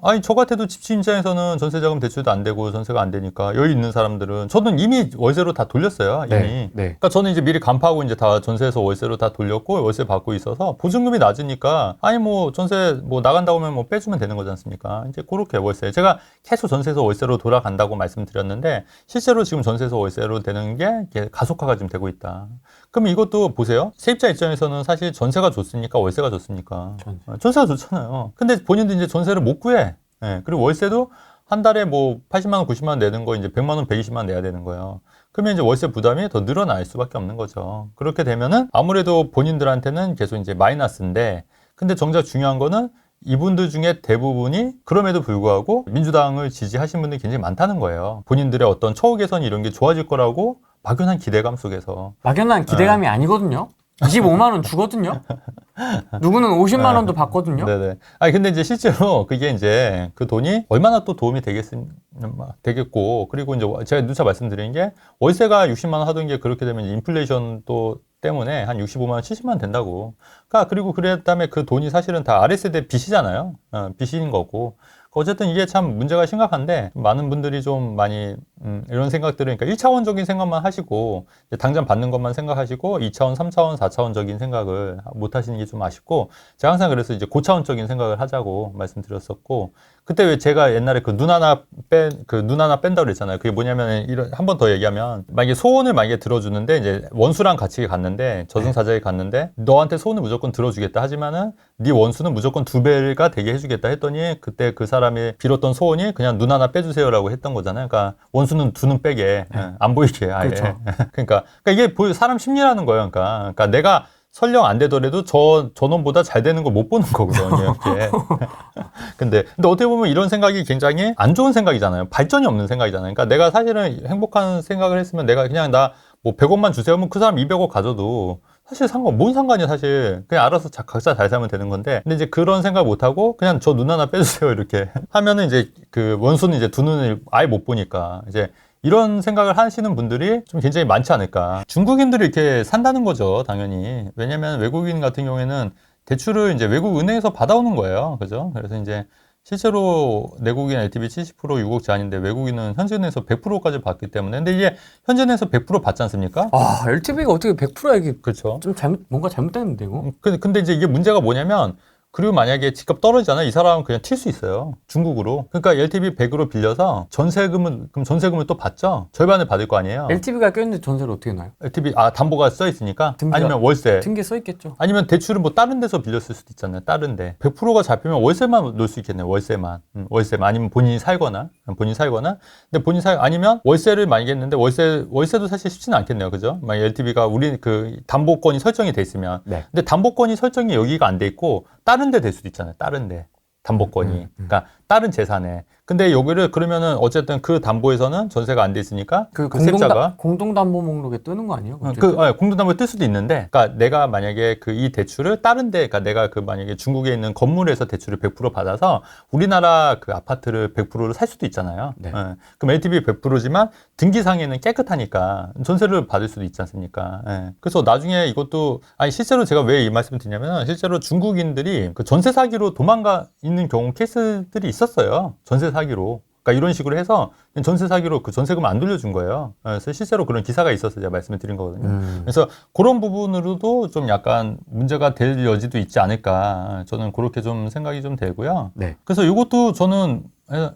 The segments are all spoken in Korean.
아니, 저 같아도 집주인 입장에서는 전세자금 대출도 안 되고 전세가 안 되니까 여유 있는 사람들은 저는 이미 월세로 다 돌렸어요. 이미. 네. 그러니까 저는 이제 미리 간파하고 이제 다 전세에서 월세로 다 돌렸고 월세 받고 있어서 보증금이 낮으니까 아니 뭐 전세 뭐 나간다고 하면 뭐 빼주면 되는 거지 않습니까? 이제 그렇게 월세. 제가 계속 전세에서 월세로 돌아간다고 말씀드렸는데 실제로 지금 전세에서 월세로 되는 게 가속화가 지금 되고 있다. 그럼 이것도 보세요. 세입자 입장에서는 사실 전세가 좋습니까? 월세가 좋습니까? 전세가 좋잖아요. 근데 본인도 이제 전세를 못 구해. 예, 그리고 월세도 한 달에 뭐 80만 원, 90만 원 내는 거 이제 100만 원, 120만 원 내야 되는 거예요. 그러면 이제 월세 부담이 더 늘어날 수밖에 없는 거죠. 그렇게 되면은 아무래도 본인들한테는 계속 이제 마이너스인데, 근데 정작 중요한 거는 이분들 중에 대부분이 그럼에도 불구하고 민주당을 지지하신 분들이 굉장히 많다는 거예요. 본인들의 어떤 처우 개선 이런 게 좋아질 거라고 막연한 기대감 속에서. 막연한 기대감이 아니거든요. 25만 원 주거든요. 누구는 50만 원도 받거든요. 네네. 아니 근데 이제 실제로 그게 이제 그 돈이 얼마나 또 도움이 되겠고, 그리고 이제 제가 누차 말씀드린 게 월세가 60만 원 하던 게 그렇게 되면 인플레이션 또 때문에 한 65만 원, 70만 원 된다고. 그러니까 그리고 그랬다면 그 돈이 사실은 다 아랫세대 빚이잖아요. 빚인 거고. 어쨌든 이게 참 문제가 심각한데 많은 분들이 좀 많이 이런 생각들을, 그러니까 1차원적인 생각만 하시고 당장 받는 것만 생각하시고 2차원, 3차원, 4차원적인 생각을 못 하시는 게 좀 아쉽고, 제가 항상 그래서 이제 고차원적인 생각을 하자고 말씀드렸었고, 그때 왜 제가 옛날에 그 눈 하나 뺀다고 그랬잖아요. 그게 뭐냐면 한 번 더 얘기하면, 만약에 소원을 만약에 들어주는데 이제 원수랑 같이 갔는데 저승사자에 갔는데 너한테 소원을 무조건 들어주겠다 하지만은 네 원수는 무조건 2배가 되게 해주겠다 했더니 그때 그 사람이 빌었던 소원이 그냥 눈 하나 빼주세요라고 했던 거잖아요. 그러니까 원수는 두 눈 빼게, 안 보이게 아예. 그렇죠. 그러니까 이게 사람 심리라는 거예요. 그러니까 내가 설령 안 되더라도 저놈보다 잘 되는 걸 못 보는 거거든요, 이렇게. 근데 어떻게 보면 이런 생각이 굉장히 안 좋은 생각이잖아요. 발전이 없는 생각이잖아요. 그러니까 내가 사실은 행복한 생각을 했으면 내가 그냥 뭐 100억만 주세요 하면 그 사람 200억 가져도 사실 뭔 상관이야, 사실. 그냥 알아서 각자 잘 살면 되는 건데. 근데 이제 그런 생각 못 하고 그냥 저 눈 하나 빼주세요, 이렇게 하면은 이제 그 원수는 이제 두 눈을 아예 못 보니까 이제 이런 생각을 하시는 분들이 좀 굉장히 많지 않을까. 중국인들이 이렇게 산다는 거죠, 당연히. 왜냐면 외국인 같은 경우에는 대출을 이제 외국 은행에서 받아오는 거예요. 그죠? 그래서 이제 실제로 내국인 LTV 70% 6억 제한인데 외국인은 현지은행에서 100%까지 받기 때문에. 근데 이게 현지은행에서 100% 받지 않습니까? 아, LTV가 어떻게 100%야, 이게. 그렇죠. 좀 뭔가 잘못됐는데, 이거? 근데 이제 이게 문제가 뭐냐면, 그리고 만약에 집값 떨어지잖아요. 이 사람은 그냥 튈 수 있어요. 중국으로. 그러니까 LTV 100으로 빌려서 전세금을 또 받죠? 절반을 받을 거 아니에요? LTV가 껴있는데 전세를 어떻게 놔요? LTV, 담보가 써 있으니까? 아니면 월세. 등기에 써 있겠죠. 아니면 대출은 뭐 다른 데서 빌렸을 수도 있잖아요. 다른 데. 100%가 잡히면 월세만 넣을 수 있겠네요. 월세만. 월세만. 아니면 본인이 살거나. 근데 아니면 월세를 만약에 했는데 월세도 사실 쉽지는 않겠네요. 그죠? 만약 LTV가 우리 그 담보권이 설정이 돼 있으면. 네. 근데 담보권이 설정이 여기가 안 돼 있고 다른 데 될 수도 있잖아요. 다른 데. 담보권이. 그러니까 다른 재산에. 근데 여기를 그러면은 어쨌든 그 담보에서는 전세가 안 돼 있으니까 그 세입자가 공동담보 목록에 뜨는 거 아니에요? 공동담보에 뜰 수도 있는데, 그러니까 내가 만약에 이 대출을 다른데, 그러니까 내가 만약에 중국에 있는 건물에서 대출을 100% 받아서 우리나라 그 아파트를 100%를 살 수도 있잖아요. 네. 그럼 LTV 100%지만 등기상에는 깨끗하니까 전세를 받을 수도 있지 않습니까? 그래서 나중에 이것도 실제로 제가 왜 이 말씀을 드리냐면, 실제로 중국인들이 그 전세 사기로 도망가 있는 경우 케이스들이 있었어요. 전세 사기로. 그러니까 이런 식으로 해서 전세 사기로 그 전세금 안 돌려준 거예요. 그래서 실제로 그런 기사가 있어서 제가 말씀을 드린 거거든요. 그래서 그런 부분으로도 좀 약간 문제가 될 여지도 있지 않을까. 저는 그렇게 좀 생각이 좀 되고요. 네. 그래서 이것도 저는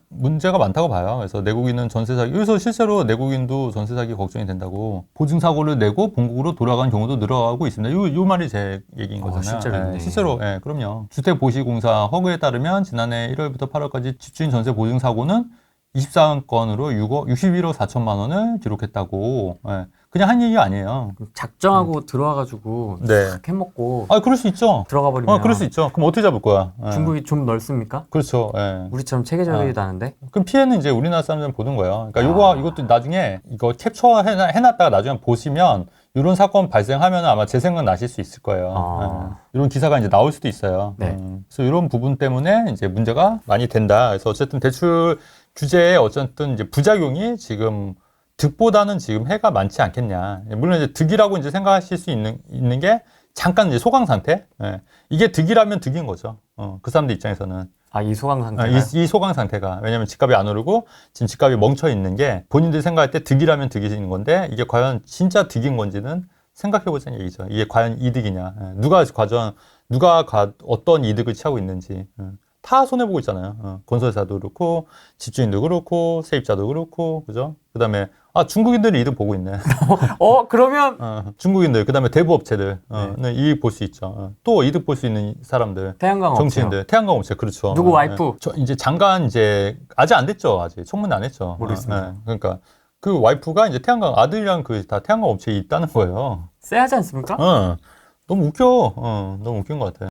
문제가 많다고 봐요. 그래서 내국인은 전세 사기, 그래서 실제로 내국인도 전세 사기 걱정이 된다고 보증 사고를 내고 본국으로 돌아간 경우도 늘어나고 있습니다. 요 말이 제 얘기인 거잖아요. 실제로, 그럼요. 주택보시공사 허그에 따르면 지난해 1월부터 8월까지 집주인 전세 보증 사고는 24건으로 61억 4천만 원을 기록했다고. 그냥 한 얘기가 아니에요. 작정하고 들어와가지고 탁 해먹고 그럴 수 있죠. 들어가 버리면 그럴 수 있죠. 그럼 어떻게 잡을 거야? 중국이 좀 넓습니까? 그렇죠. 우리처럼 체계적이다는데. 그럼 피해는 이제 우리나라 사람들은 보는 거예요. 그러니까 이것도 나중에 이거 캡처 해놨다가 나중에 보시면 이런 사건 발생하면 아마 재생각 나실 수 있을 거예요. 이런 기사가 이제 나올 수도 있어요. 그래서 이런 부분 때문에 이제 문제가 많이 된다. 그래서 어쨌든 대출 규제에 어쨌든 이제 부작용이 지금 득보다는 지금 해가 많지 않겠냐. 물론 이제 득이라고 이제 생각하실 수 있는 게 잠깐 이제 소강 상태. 이게 득이라면 득인 거죠. 그 사람들 입장에서는. 아, 이 소강 아, 상태가. 이 소강 상태가. 왜냐면 집값이 안 오르고 지금 집값이 멈춰 있는 게 본인들이 생각할 때 득이라면 득인 건데 이게 과연 진짜 득인 건지는 생각해보자는 얘기죠. 이게 과연 이득이냐. 누가 어떤 이득을 취하고 있는지. 다 손해보고 있잖아요. 건설사도 그렇고, 집주인도 그렇고, 세입자도 그렇고, 그죠? 그 다음에, 중국인들이 이득 보고 있네. 그러면 중국인들, 그 다음에 대부업체들, 네. 이익 볼 수 있죠. 또 이득 볼 수 있는 사람들. 태양광 정치인들, 업체요. 태양광 업체, 그렇죠. 누구 와이프? 이제 장관 아직 안 됐죠. 아직. 청문회 안 했죠. 모르겠습니다. 그러니까 그 와이프가 이제 아들이랑 다 태양광 업체에 있다는 거예요. 쎄하지 않습니까? 너무 웃겨. 너무 웃긴 것 같아.